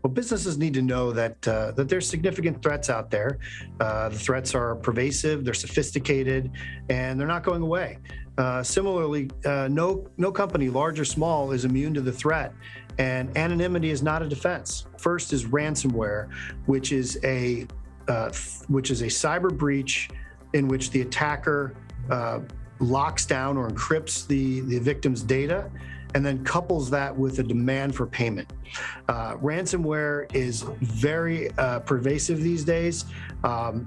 Well, businesses need to know that there's significant threats out there. The threats are pervasive, they're sophisticated, and they're not going away. Similarly, no company, large or small, is immune to the threat, and anonymity is not a defense. First is ransomware, which is a cyber breach in which the attacker locks down or encrypts the victim's data and then couples that with a demand for payment. Ransomware is very pervasive these days.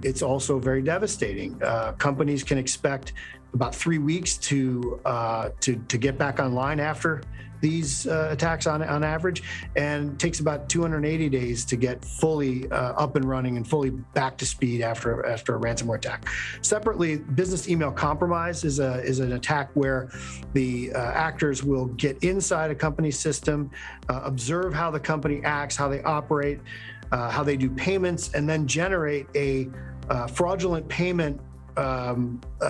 It's also very devastating. Companies can expect about 3 weeks to get back online after these attacks on average, and it takes about 280 days to get fully up and running and fully back to speed after a ransomware attack. Separately, business email compromise is an attack where the actors will get inside a company's system, observe how the company acts, how they operate, how they do payments, and then generate a fraudulent payment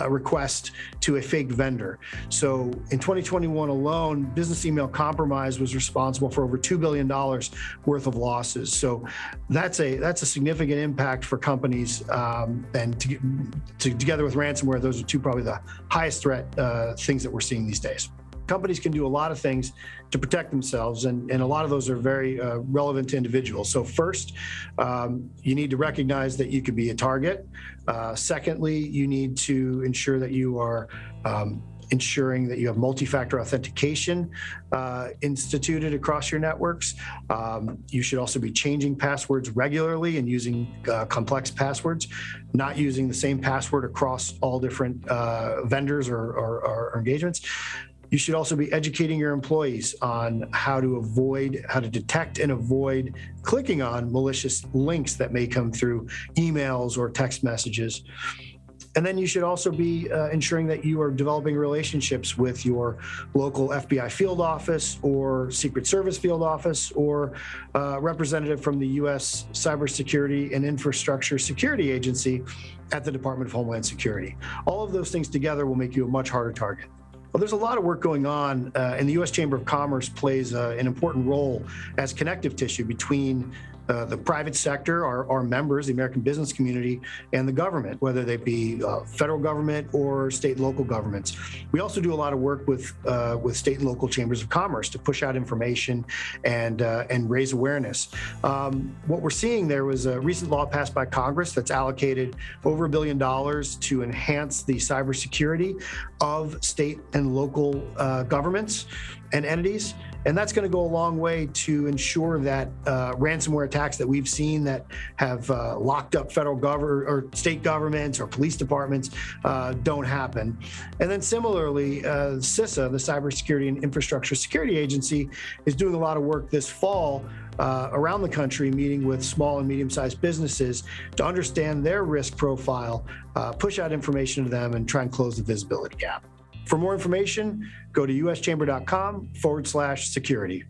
request to a fake vendor. So in 2021 alone, business email compromise was responsible for over $2 billion worth of losses. So that's a significant impact for companies. And together with ransomware, those are probably the highest threat things that we're seeing these days. Companies can do a lot of things to protect themselves, and a lot of those are very relevant to individuals. So first, you need to recognize that you could be a target. Secondly, you need to ensure that you are ensuring that you have multi-factor authentication instituted across your networks. You should also be changing passwords regularly and using complex passwords, not using the same password across all different vendors or engagements. You should also be educating your employees on how to detect and avoid clicking on malicious links that may come through emails or text messages. And then you should also be ensuring that you are developing relationships with your local FBI field office or Secret Service field office or representative from the U.S. Cybersecurity and Infrastructure Security Agency at the Department of Homeland Security. All of those things together will make you a much harder target. Well, there's a lot of work going on, and the U.S. Chamber of Commerce plays an important role as connective tissue between the private sector, our members, the American business community, and the government, whether they be federal government or state and local governments. We also do a lot of work with state and local chambers of commerce to push out information and raise awareness. What we're seeing there was a recent law passed by Congress that's allocated over $1 billion to enhance the cybersecurity of state and local governments and entities. And that's going to go a long way to ensure that ransomware attacks that we've seen that have locked up federal government or state governments or police departments don't happen. And then similarly, CISA, the Cybersecurity and Infrastructure Security Agency, is doing a lot of work this fall around the country, meeting with small and medium-sized businesses to understand their risk profile, push out information to them, and try and close the visibility gap. For more information, go to uschamber.com/security.